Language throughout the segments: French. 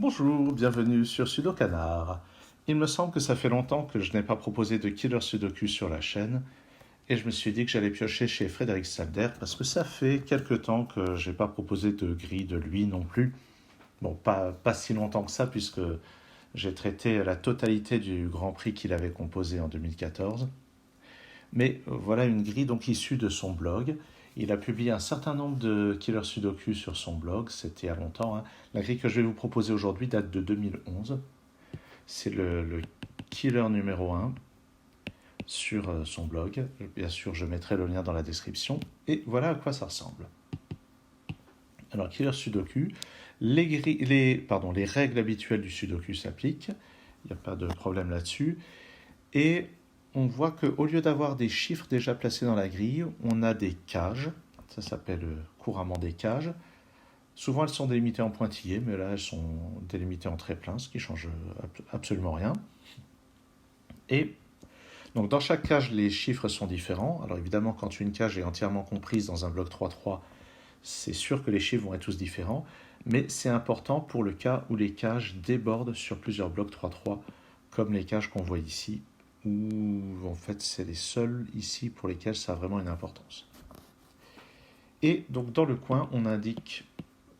Bonjour, bienvenue sur Sudokanar. Il me semble que ça fait longtemps que je n'ai pas proposé de Killer Sudoku sur la chaîne et je me suis dit que j'allais piocher chez Frédéric Salder parce que ça fait quelque temps que j'ai pas proposé de grille de lui non plus. Bon, pas si longtemps que ça puisque j'ai traité la totalité du Grand Prix qu'il avait composé en 2014. Mais voilà une grille donc issue de son blog. Il a publié un certain nombre de Killer Sudoku sur son blog, c'était il y a longtemps, hein. La grille que je vais vous proposer aujourd'hui date de 2011. C'est le killer numéro 1 sur son blog. Bien sûr, je mettrai le lien dans la description. Et voilà à quoi ça ressemble. Alors, killer Sudoku, les règles habituelles du Sudoku s'appliquent. Il n'y a pas de problème là-dessus. Et on voit qu'au lieu d'avoir des chiffres déjà placés dans la grille, on a des cages. Ça s'appelle couramment des cages. Souvent, elles sont délimitées en pointillés, mais là, elles sont délimitées en trait plein, ce qui change absolument rien. Et donc, dans chaque cage, les chiffres sont différents. Alors, évidemment, quand une cage est entièrement comprise dans un bloc 3-3, c'est sûr que les chiffres vont être tous différents, mais c'est important pour le cas où les cages débordent sur plusieurs blocs 3-3, comme les cages qu'on voit ici, où en fait, c'est les seuls ici pour lesquels ça a vraiment une importance. Et donc, dans le coin, on indique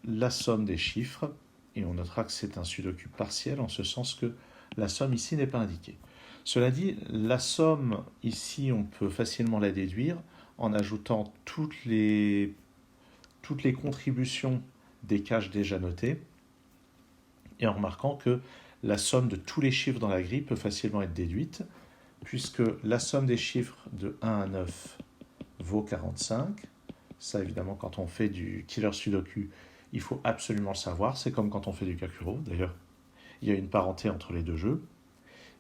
la somme des chiffres, et on notera que c'est un sudoku partiel, en ce sens que la somme ici n'est pas indiquée. Cela dit, la somme ici, on peut facilement la déduire en ajoutant toutes les contributions des cages déjà notées, et en remarquant que la somme de tous les chiffres dans la grille peut facilement être déduite, puisque la somme des chiffres de 1 à 9 vaut 45. Ça, évidemment, quand on fait du killer sudoku, il faut absolument le savoir. C'est comme quand on fait du kakuro. D'ailleurs, il y a une parenté entre les deux jeux.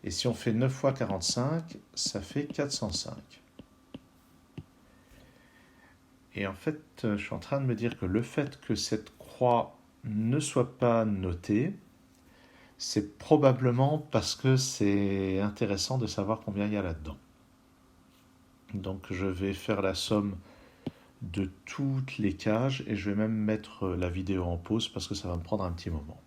Et si on fait 9 fois 45, ça fait 405. Et en fait, je suis en train de me dire que le fait que cette croix ne soit pas notée, c'est probablement parce que c'est intéressant de savoir combien il y a là-dedans. Donc je vais faire la somme de toutes les cages et je vais même mettre la vidéo en pause parce que ça va me prendre un petit moment.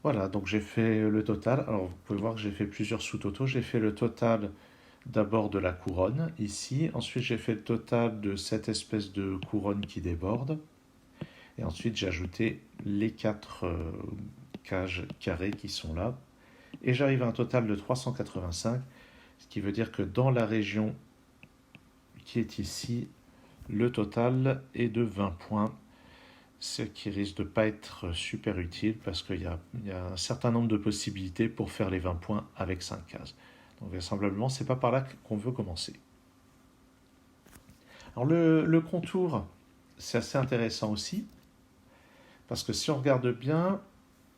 Voilà, donc j'ai fait le total. Alors vous pouvez voir que j'ai fait plusieurs sous-totaux. J'ai fait le total d'abord de la couronne ici, ensuite j'ai fait le total de cette espèce de couronne qui déborde, et ensuite j'ai ajouté les 4 cages carrées qui sont là, et j'arrive à un total de 385, ce qui veut dire que dans la région qui est ici, le total est de 20 points, ce qui risque de ne pas être super utile parce qu'il y a un certain nombre de possibilités pour faire les 20 points avec 5 cases. Donc vraisemblablement, ce n'est pas par là qu'on veut commencer. Alors le contour, c'est assez intéressant aussi, parce que si on regarde bien,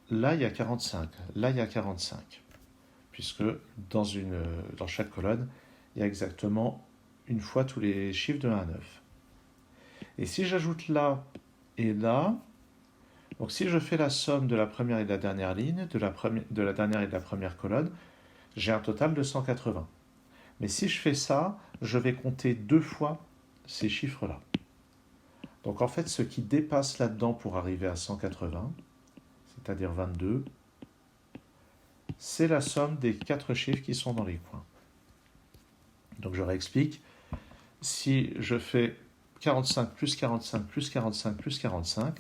là il y a 45, là il y a 45, puisque dans chaque colonne, il y a exactement une fois tous les chiffres de 1 à 9. Et si j'ajoute là et là, donc si je fais la somme de la première et de la dernière ligne, de la dernière et de la première colonne, j'ai un total de 180. Mais si je fais ça, je vais compter 2 fois ces chiffres-là. Donc en fait, ce qui dépasse là-dedans pour arriver à 180, c'est-à-dire 22, c'est la somme des 4 chiffres qui sont dans les coins. Donc je réexplique. Si je fais 45 plus 45 plus 45 plus 45,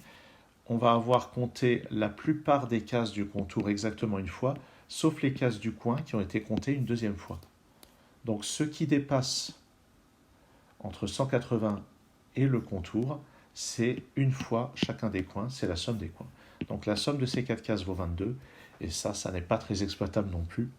on va avoir compté la plupart des cases du contour exactement une fois, sauf les cases du coin qui ont été comptées une deuxième fois. Donc ce qui dépasse entre 180 et le contour, c'est une fois chacun des coins, c'est la somme des coins. Donc la somme de ces 4 cases vaut 22, et ça n'est pas très exploitable non plus.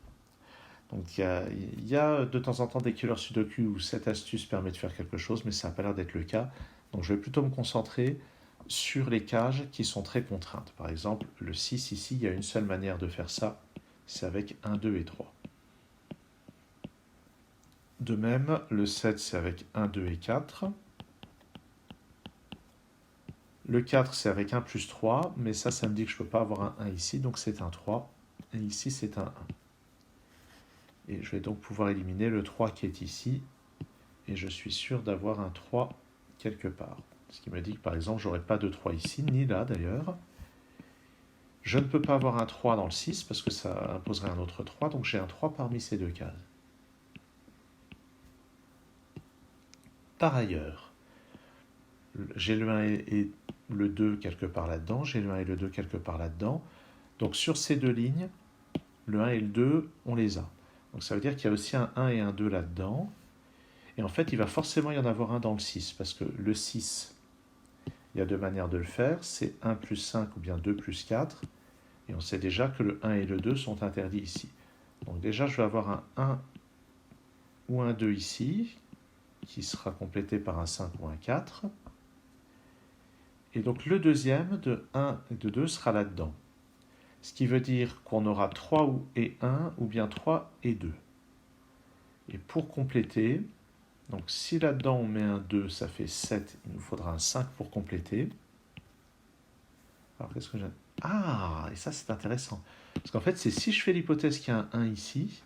Donc il y a de temps en temps des killers sudoku où cette astuce permet de faire quelque chose, mais ça n'a pas l'air d'être le cas. Donc je vais plutôt me concentrer sur les cages qui sont très contraintes. Par exemple, le 6 ici, il y a une seule manière de faire ça, c'est avec 1, 2 et 3. De même, le 7, c'est avec 1, 2 et 4. Le 4, c'est avec 1 plus 3, mais ça me dit que je ne peux pas avoir un 1 ici, donc c'est un 3. Et ici, c'est un 1. Et je vais donc pouvoir éliminer le 3 qui est ici, et je suis sûr d'avoir un 3 quelque part. Ce qui me dit que, par exemple, je n'aurai pas de 3 ici, ni là d'ailleurs. Je ne peux pas avoir un 3 dans le 6 parce que ça imposerait un autre 3, donc j'ai un 3 parmi ces deux cases. Par ailleurs, j'ai le 1 et le 2 quelque part là-dedans, j'ai le 1 et le 2 quelque part là-dedans. Donc sur ces deux lignes, le 1 et le 2, on les a. Donc ça veut dire qu'il y a aussi un 1 et un 2 là-dedans. Et en fait, il va forcément y en avoir un dans le 6, parce que le 6, il y a deux manières de le faire, c'est 1 plus 5 ou bien 2 plus 4. Et on sait déjà que le 1 et le 2 sont interdits ici. Donc déjà, je vais avoir un 1 ou un 2 ici, qui sera complété par un 5 ou un 4. Et donc le deuxième de 1 et de 2 sera là-dedans. Ce qui veut dire qu'on aura 3 et 1 ou bien 3 et 2. Et pour compléter, donc si là-dedans on met un 2, ça fait 7, il nous faudra un 5 pour compléter. Alors qu'est-ce que j'ai? Ah, et ça c'est intéressant. Parce qu'en fait, c'est si je fais l'hypothèse qu'il y a un 1 ici,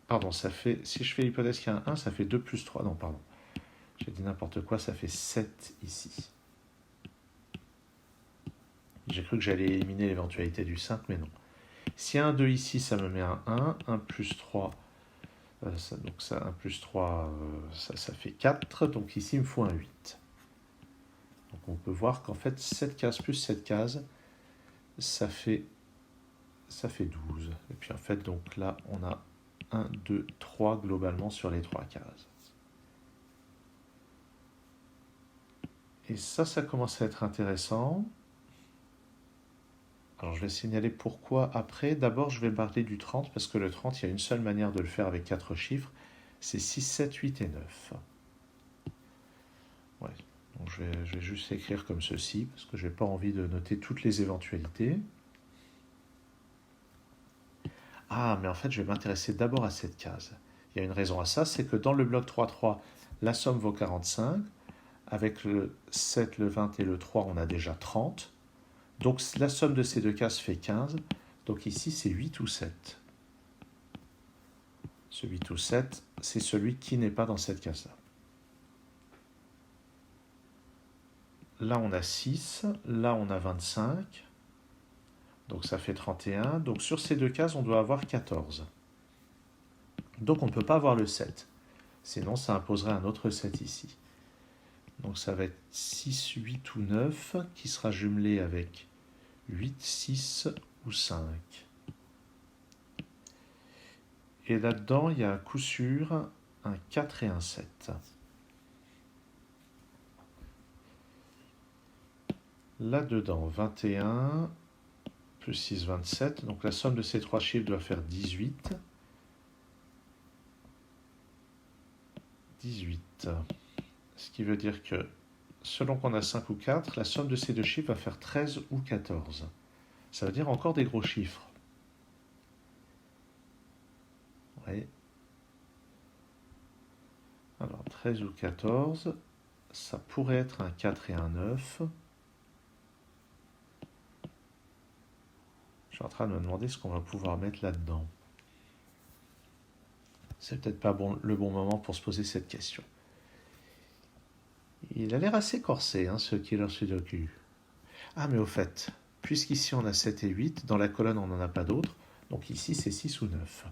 pardon, ça fait, si je fais l'hypothèse qu'il y a un 1, ça fait 2 plus 3, non, pardon. J'ai dit n'importe quoi, ça fait 7 ici. J'ai cru que j'allais éliminer l'éventualité du 5, mais non. S'il y a un 2 ici, ça me met un 1 plus 3, donc ça, 1 plus 3, ça fait 4, donc ici il me faut un 8. Donc on peut voir qu'en fait 7 cases plus 7 cases, ça fait 12. Et puis en fait, donc là, on a 1, 2, 3 globalement sur les 3 cases. Et ça commence à être intéressant. Alors je vais signaler pourquoi après. D'abord, je vais parler du 30, parce que le 30, il y a une seule manière de le faire avec 4 chiffres. C'est 6, 7, 8 et 9. Ouais. Donc je vais juste écrire comme ceci, parce que je n'ai pas envie de noter toutes les éventualités. Ah, mais en fait, je vais m'intéresser d'abord à cette case. Il y a une raison à ça, c'est que dans le bloc 3-3, la somme vaut 45. Avec le 7, le 20 et le 3, on a déjà 30. Donc la somme de ces deux cases fait 15. Donc ici, c'est 8 ou 7. Ce 8 ou 7, c'est celui qui n'est pas dans cette case-là. Là, on a 6. Là, on a 25. Donc ça fait 31. Donc sur ces deux cases, on doit avoir 14. Donc on ne peut pas avoir le 7. Sinon, ça imposerait un autre 7 ici. Donc ça va être 6, 8 ou 9 qui sera jumelé avec 8, 6 ou 5. Et là-dedans, il y a à coup sûr un 4 et un 7. Là-dedans, 21 plus 6, 27. Donc la somme de ces trois chiffres doit faire 18. 18. Ce qui veut dire que, selon qu'on a 5 ou 4, la somme de ces deux chiffres va faire 13 ou 14. Ça veut dire encore des gros chiffres. Oui. Alors, 13 ou 14, ça pourrait être un 4 et un 9. Je suis en train de me demander ce qu'on va pouvoir mettre là-dedans. C'est peut-être pas le bon moment pour se poser cette question. Il a l'air assez corsé, ce Killer Sudoku. Ah, mais au fait, puisqu'ici on a 7 et 8, dans la colonne on n'en a pas d'autres, donc ici c'est 6 ou 9.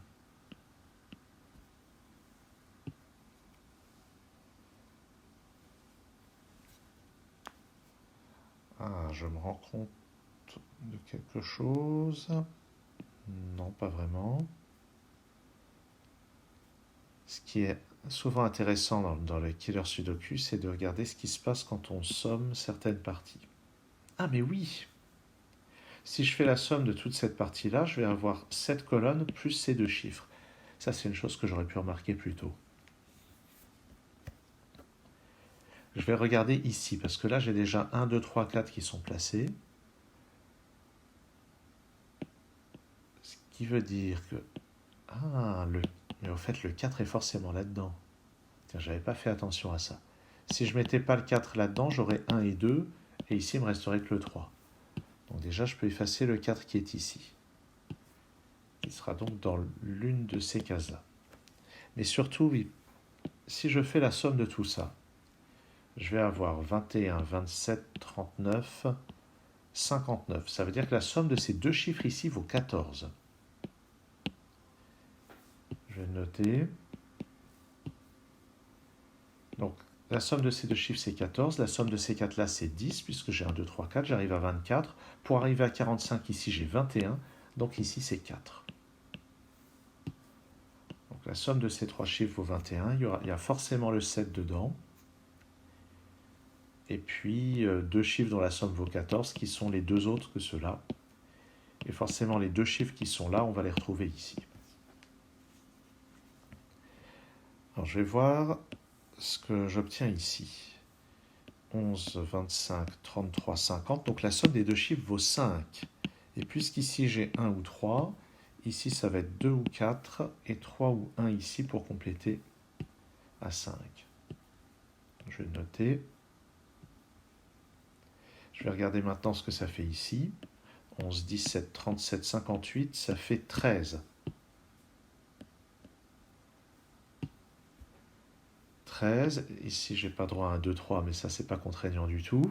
Ah, je me rends compte de quelque chose. Non, pas vraiment. Ce qui est souvent intéressant dans le Killer Sudoku, c'est de regarder ce qui se passe quand on somme certaines parties. Ah, mais oui! Si je fais la somme de toute cette partie-là, je vais avoir 7 colonnes plus ces deux chiffres. Ça, c'est une chose que j'aurais pu remarquer plus tôt. Je vais regarder ici, parce que là, j'ai déjà 1, 2, 3, 4 qui sont placés. Ce qui veut dire que... Ah, mais au fait, le 4 est forcément là-dedans. Tiens, j'avais pas fait attention à ça. Si je mettais pas le 4 là-dedans, j'aurais 1 et 2, et ici, il me resterait que le 3. Donc déjà, je peux effacer le 4 qui est ici. Il sera donc dans l'une de ces cases-là. Mais surtout, oui, si je fais la somme de tout ça, je vais avoir 21, 27, 39, 59. Ça veut dire que la somme de ces deux chiffres ici vaut 14. Je vais noter. Donc, la somme de ces deux chiffres, c'est 14. La somme de ces 4-là, c'est 10, puisque j'ai 1, 2, 3, 4. J'arrive à 24. Pour arriver à 45, ici, j'ai 21. Donc, ici, c'est 4. Donc, la somme de ces trois chiffres vaut 21. Il y a forcément le 7 dedans. Et puis, deux chiffres dont la somme vaut 14, qui sont les deux autres que ceux-là. Et forcément, les deux chiffres qui sont là, on va les retrouver ici. Alors, je vais voir ce que j'obtiens ici. 11, 25, 33, 50. Donc la somme des deux chiffres vaut 5. Et puisqu'ici j'ai 1 ou 3, ici ça va être 2 ou 4, et 3 ou 1 ici pour compléter à 5. Je vais noter. Je vais regarder maintenant ce que ça fait ici. 11, 17, 37, 58, ça fait 13. 13, ici j'ai pas droit à un 2, 3, mais ça c'est pas contraignant du tout.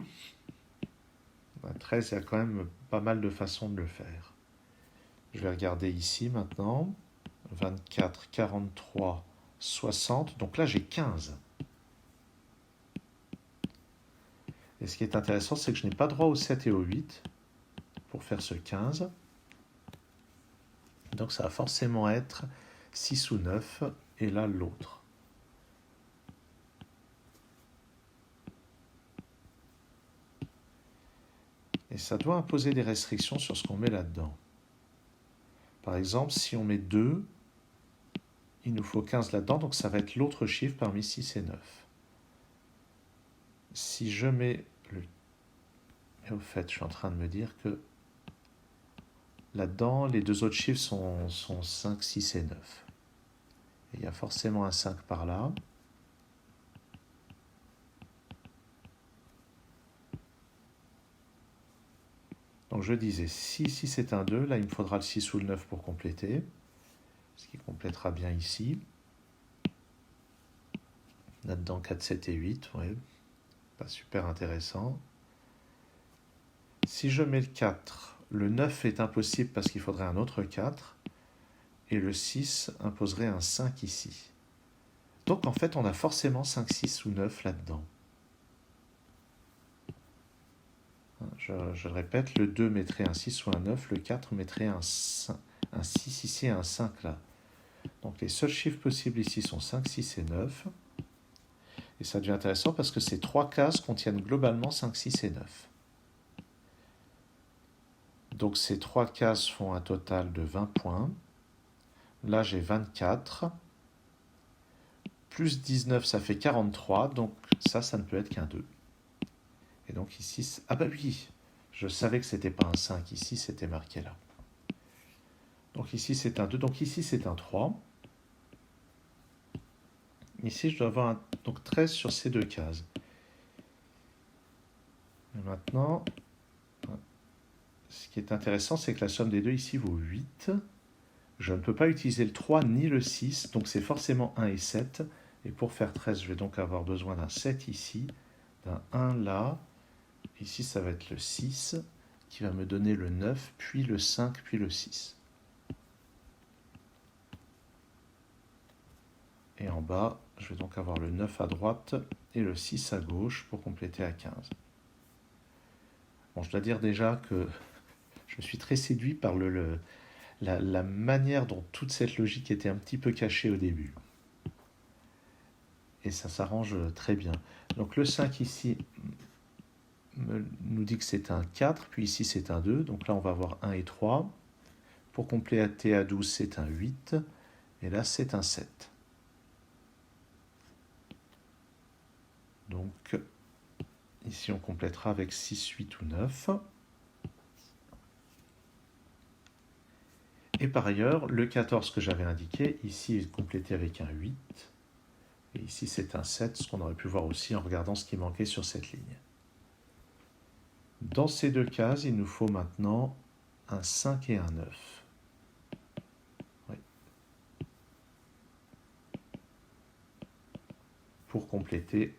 13, il y a quand même pas mal de façons de le faire. Je vais regarder ici maintenant. 24, 43, 60. Donc là j'ai 15. Et ce qui est intéressant, c'est que je n'ai pas droit au 7 et au 8 pour faire ce 15. Donc ça va forcément être 6 ou 9, et là l'autre. Et ça doit imposer des restrictions sur ce qu'on met là-dedans. Par exemple, si on met 2, il nous faut 15 là-dedans, donc ça va être l'autre chiffre parmi 6 et 9. Si je mets le... Et au fait, je suis en train de me dire que là-dedans, les deux autres chiffres sont 5, 6 et 9. Et il y a forcément un 5 par là. Donc je disais, si ici c'est un 2, là il me faudra le 6 ou le 9 pour compléter, ce qui complétera bien ici. Là-dedans 4, 7 et 8, ouais, pas super intéressant. Si je mets le 4, le 9 est impossible parce qu'il faudrait un autre 4, et le 6 imposerait un 5 ici. Donc en fait on a forcément 5, 6 ou 9 là-dedans. Je le répète, le 2 mettrait un 6 ou un 9, le 4 mettrait un 6 ici et un 5 là. Donc les seuls chiffres possibles ici sont 5, 6 et 9. Et ça devient intéressant parce que ces trois cases contiennent globalement 5, 6 et 9. Donc ces trois cases font un total de 20 points. Là j'ai 24. Plus 19, ça fait 43. Donc ça ne peut être qu'un 2. Et donc ici, ah bah oui, je savais que c'était pas un 5, ici c'était marqué là. Donc ici c'est un 2, donc ici c'est un 3. Ici je dois avoir donc 13 sur ces deux cases. Et maintenant, ce qui est intéressant, c'est que la somme des deux ici vaut 8. Je ne peux pas utiliser le 3 ni le 6, donc c'est forcément 1 et 7. Et pour faire 13, je vais donc avoir besoin d'un 7 ici, d'un 1 là. Ici, ça va être le 6 qui va me donner le 9, puis le 5, puis le 6. Et en bas, je vais donc avoir le 9 à droite et le 6 à gauche pour compléter à 15. Bon, je dois dire déjà que je suis très séduit par la manière dont toute cette logique était un petit peu cachée au début. Et ça s'arrange très bien. Donc le 5 ici nous dit que c'est un 4, puis ici c'est un 2, donc là on va avoir 1 et 3. Pour compléter à 12, c'est un 8, et là c'est un 7. Donc ici on complétera avec 6, 8 ou 9. Et par ailleurs, le 14 que j'avais indiqué, ici est complété avec un 8, et ici c'est un 7, ce qu'on aurait pu voir aussi en regardant ce qui manquait sur cette ligne. Dans ces deux cases, il nous faut maintenant un 5 et un 9. Oui. Pour compléter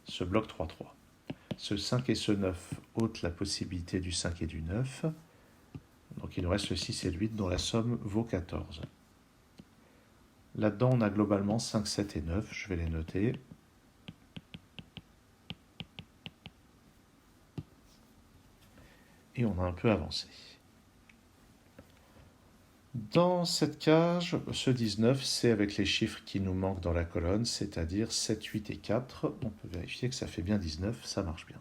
ce bloc 3-3. Ce 5 et ce 9 ôtent la possibilité du 5 et du 9. Donc il nous reste le 6 et le 8 dont la somme vaut 14. Là-dedans, on a globalement 5, 7 et 9. Je vais les noter. Et on a un peu avancé. Dans cette case, ce 19, c'est avec les chiffres qui nous manquent dans la colonne, c'est-à-dire 7, 8 et 4. On peut vérifier que ça fait bien 19, ça marche bien.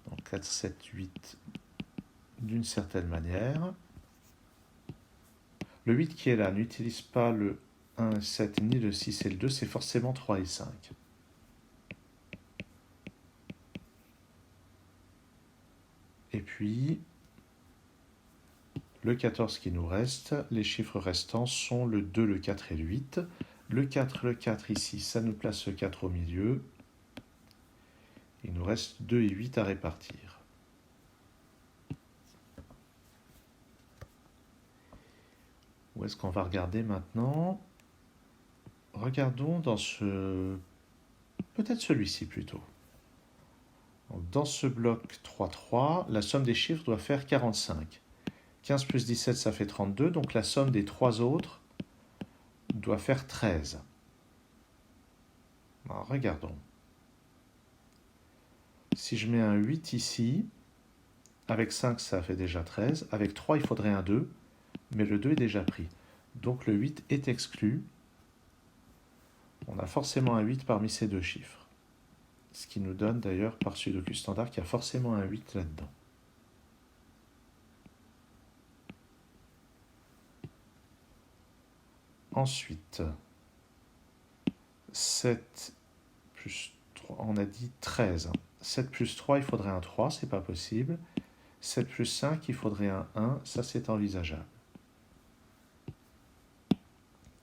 Donc 4, 7, 8 d'une certaine manière. Le 8 qui est là n'utilise pas le 1, 7, ni le 6 et le 2, c'est forcément 3 et 5. Et puis, le 14 qui nous reste, les chiffres restants sont le 2, le 4 et le 8. Le 4 ici, ça nous place le 4 au milieu. Il nous reste 2 et 8 à répartir. Où est-ce qu'on va regarder maintenant? Regardons dans ce... peut-être celui-ci plutôt. Donc, dans ce bloc 3, 3, la somme des chiffres doit faire 45. 15 plus 17, ça fait 32, donc la somme des trois autres doit faire 13. Alors, regardons. Si je mets un 8 ici, avec 5, ça fait déjà 13. Avec 3, il faudrait un 2, mais le 2 est déjà pris. Donc le 8 est exclu. On a forcément un 8 parmi ces deux chiffres. Ce qui nous donne d'ailleurs par Sudoku standard qu'il y a forcément un 8 là-dedans. Ensuite, 7 plus 3, on a dit 13. 7 plus 3, il faudrait un 3, c'est pas possible. 7 plus 5, il faudrait un 1, ça c'est envisageable.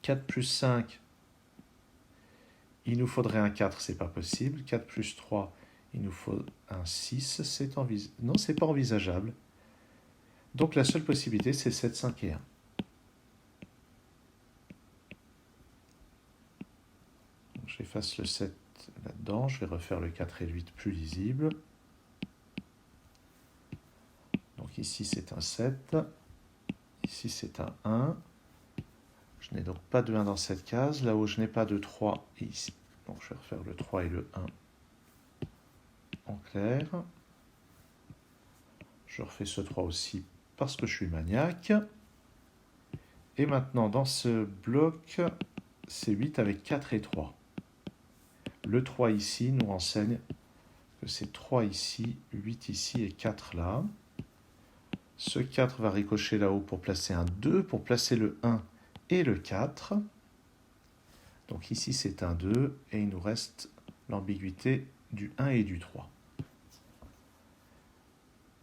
4 plus 5, il nous faudrait un 4, c'est pas possible. 4 plus 3, il nous faut un 6, c'est envisageable. Non, c'est pas envisageable. Donc la seule possibilité, c'est 7, 5 et 1. Donc j'efface le 7 là-dedans, je vais refaire le 4 et le 8 plus lisible. Donc ici c'est un 7, ici c'est un 1. Je n'ai donc pas de 1 dans cette case, là où je n'ai pas de 3 ici. Donc je vais refaire le 3 et le 1 en clair. Je refais ce 3 aussi parce que je suis maniaque. Et maintenant dans ce bloc, c'est 8 avec 4 et 3. Le 3 ici nous renseigne que c'est 3 ici, 8 ici et 4 là. Ce 4 va ricocher là-haut pour placer un 2, pour placer le 1 et le 4. Donc ici c'est un 2 et il nous reste l'ambiguïté du 1 et du 3.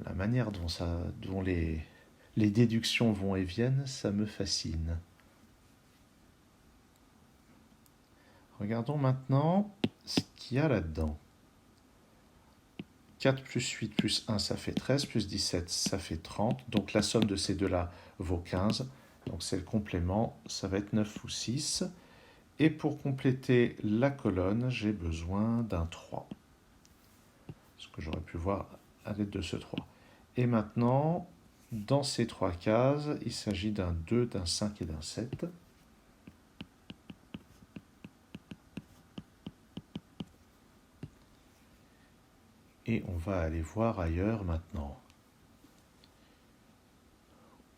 La manière dont les déductions vont et viennent, ça me fascine. Regardons maintenant ce qu'il y a là-dedans. 4 plus 8 plus 1, ça fait 13, plus 17, ça fait 30. Donc la somme de ces deux-là vaut 15. Donc c'est le complément, ça va être 9 ou 6. Et pour compléter la colonne, j'ai besoin d'un 3. Ce que j'aurais pu voir à l'aide de ce 3. Et maintenant, dans ces trois cases, il s'agit d'un 2, d'un 5 et d'un 7. Et on va aller voir ailleurs maintenant.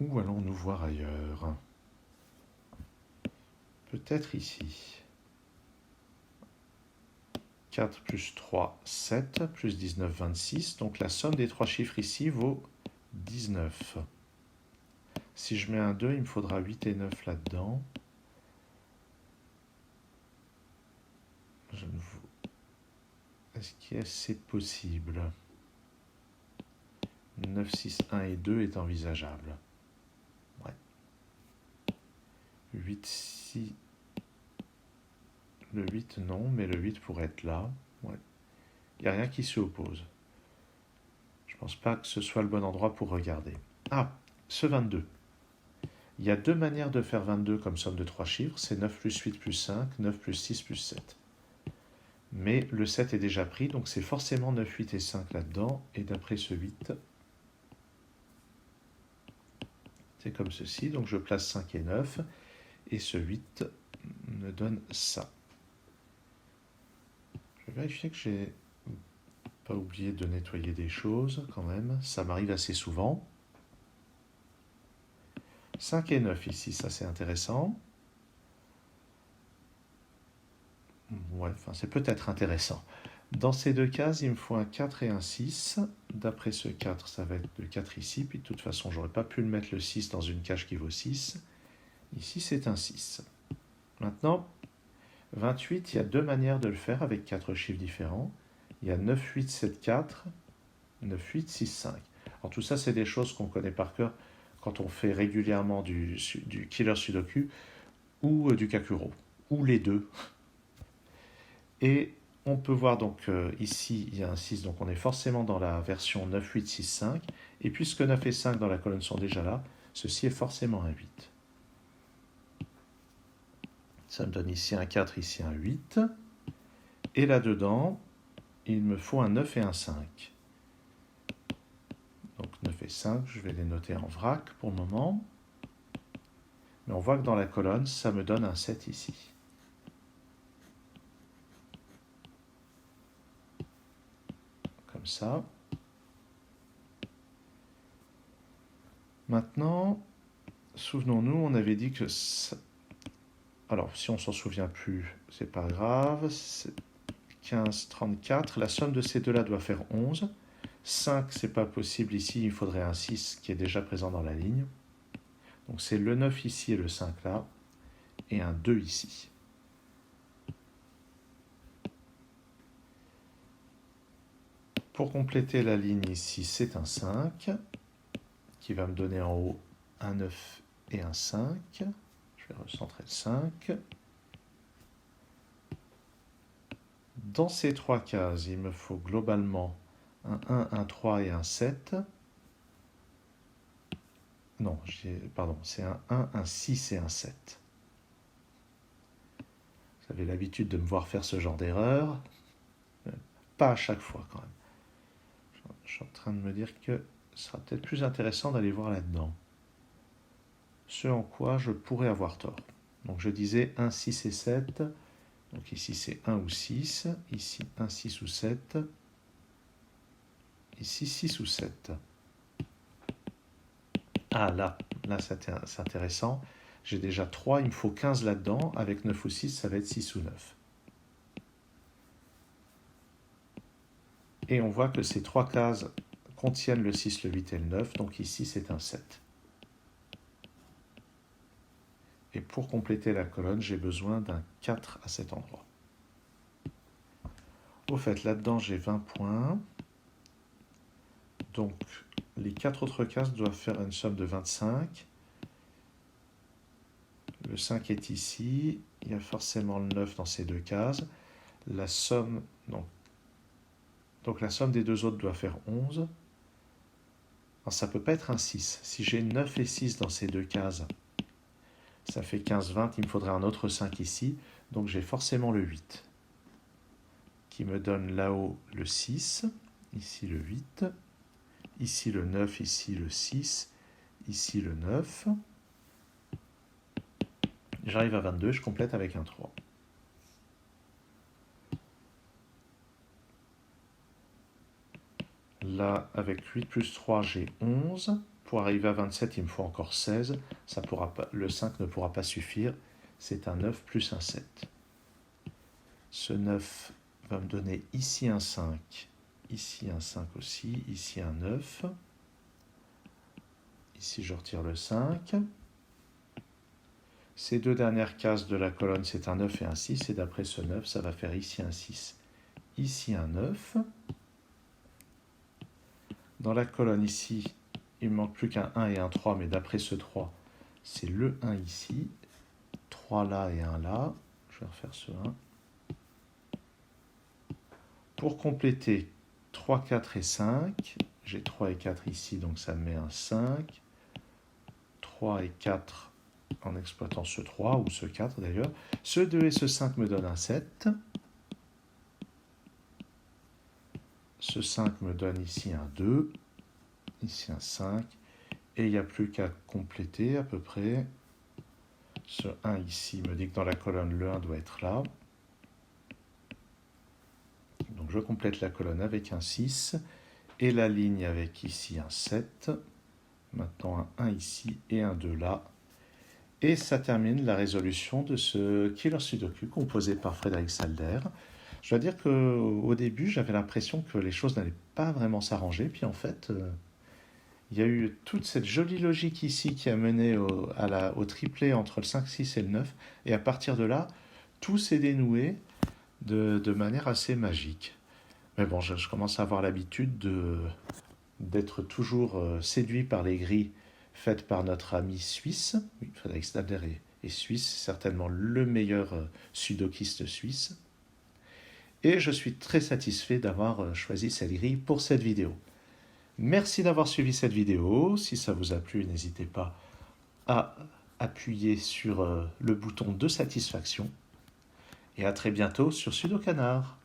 Où allons-nous voir ailleurs? Peut-être ici. 4 plus 3, 7, plus 19, 26. Donc la somme des trois chiffres ici vaut 19. Si je mets un 2, il me faudra 8 et 9 là-dedans. Est-ce que c'est possible? 9, 6, 1 et 2 est envisageable. Ouais. 8, 6... Le 8, non, mais le 8 pourrait être là. Ouais. Il n'y a rien qui s'y oppose. Je ne pense pas que ce soit le bon endroit pour regarder. Ah, ce 22. Il y a deux manières de faire 22 comme somme de trois chiffres. C'est 9 plus 8 plus 5, 9 plus 6 plus 7. Mais le 7 est déjà pris, donc c'est forcément 9, 8 et 5 là-dedans. Et d'après ce 8, c'est comme ceci. Donc je place 5 et 9. Et ce 8 me donne ça. Je vais vérifier que j'ai pas oublié de nettoyer des choses quand même. Ça m'arrive assez souvent. 5 et 9 ici, ça c'est intéressant. Ouais, enfin c'est peut-être intéressant. Dans ces deux cases, il me faut un 4 et un 6. D'après ce 4, ça va être le 4 ici. Puis de toute façon, j'aurais pas pu le mettre le 6 dans une cage qui vaut 6. Ici, c'est un 6. Maintenant, 28, il y a deux manières de le faire avec quatre chiffres différents. Il y a 9, 8, 7, 4, 9, 8, 6, 5. Alors tout ça, c'est des choses qu'on connaît par cœur quand on fait régulièrement du killer sudoku ou du kakuro, ou les deux. Et on peut voir donc ici, il y a un 6, donc on est forcément dans la version 9, 8, 6, 5. Et puisque 9 et 5 dans la colonne sont déjà là, ceci est forcément un 8. Ça me donne ici un 4, ici un 8. Et là-dedans, il me faut un 9 et un 5. Donc 9 et 5, je vais les noter en vrac pour le moment. Mais on voit que dans la colonne, ça me donne un 7 ici. Comme ça. Maintenant, souvenons-nous, on avait dit que... Alors, si on s'en souvient plus, c'est pas grave. 15, 34. La somme de ces deux-là doit faire 11. 5, c'est pas possible ici. Il faudrait un 6 qui est déjà présent dans la ligne. Donc, c'est le 9 ici et le 5 là. Et un 2 ici. Pour compléter la ligne ici, c'est un 5 qui va me donner en haut un 9 et un 5. Je vais recentrer le 5. Dans ces trois cases, il me faut globalement un 1, un 3 et un 7. Non, pardon, c'est un 1, un 6 et un 7. Vous avez l'habitude de me voir faire ce genre d'erreur. Pas à chaque fois quand même. Je suis en train de me dire que ce sera peut-être plus intéressant d'aller voir là-dedans. Ce en quoi je pourrais avoir tort. Donc je disais 1, 6 et 7. Donc ici c'est 1 ou 6. Ici 1, 6 ou 7. Ici 6 ou 7. Ah là c'est intéressant. J'ai déjà 3, il me faut 15 là-dedans. Avec 9 ou 6, ça va être 6 ou 9. Et on voit que ces trois cases contiennent le 6, le 8 et le 9. Donc ici, c'est un 7. Et pour compléter la colonne, j'ai besoin d'un 4 à cet endroit. Au fait, là-dedans, j'ai 20 points. Donc, les 4 autres cases doivent faire une somme de 25. Le 5 est ici. Il y a forcément le 9 dans ces deux cases. La somme, donc la somme des deux autres doit faire 11. Alors, ça ne peut pas être un 6. Si j'ai 9 et 6 dans ces deux cases, ça fait 15, 20. Il me faudrait un autre 5 ici. Donc, j'ai forcément le 8. Qui me donne là-haut le 6. Ici le 8. Ici le 9. Ici le 6. Ici le 9. J'arrive à 22. Je complète avec un 3. Là, avec 8 plus 3, j'ai 11. Pour arriver à 27, il me faut encore 16. Ça pourra pas, le 5 ne pourra pas suffire. C'est un 9 plus un 7. Ce 9 va me donner ici un 5. Ici un 5 aussi. Ici un 9. Ici, je retire le 5. Ces deux dernières cases de la colonne, c'est un 9 et un 6. Et d'après ce 9, ça va faire ici un 6. Ici un 9. Dans la colonne ici, il ne manque plus qu'un 1 et un 3, mais d'après ce 3, c'est le 1 ici, 3 là et 1 là. Je vais refaire ce 1. Pour compléter 3, 4 et 5, j'ai 3 et 4 ici, donc ça me met un 5. 3 et 4 en exploitant ce 3, ou ce 4 d'ailleurs. Ce 2 et ce 5 me donnent un 7. ce 5 me donne ici un 2, ici un 5, et il n'y a plus qu'à compléter à peu près. Ce 1 ici me dit que dans la colonne, le 1 doit être là. Donc je complète la colonne avec un 6, et la ligne avec ici un 7. Maintenant un 1 ici et un 2 là. Et ça termine la résolution de ce Killer Sudoku composé par Frédéric Salder. Je dois dire qu'au début, j'avais l'impression que les choses n'allaient pas vraiment s'arranger. Puis en fait, il y a eu toute cette jolie logique ici qui a mené au triplé entre le 5, 6 et le 9. Et à partir de là, tout s'est dénoué de manière assez magique. Mais bon, je commence à avoir l'habitude d'être toujours séduit par les grilles faites par notre ami suisse. Oui, Frédéric Stabler est suisse, certainement le meilleur sudokiste suisse. Et je suis très satisfait d'avoir choisi cette grille pour cette vidéo. Merci d'avoir suivi cette vidéo. Si ça vous a plu, n'hésitez pas à appuyer sur le bouton de satisfaction. Et à très bientôt sur Sudocanard.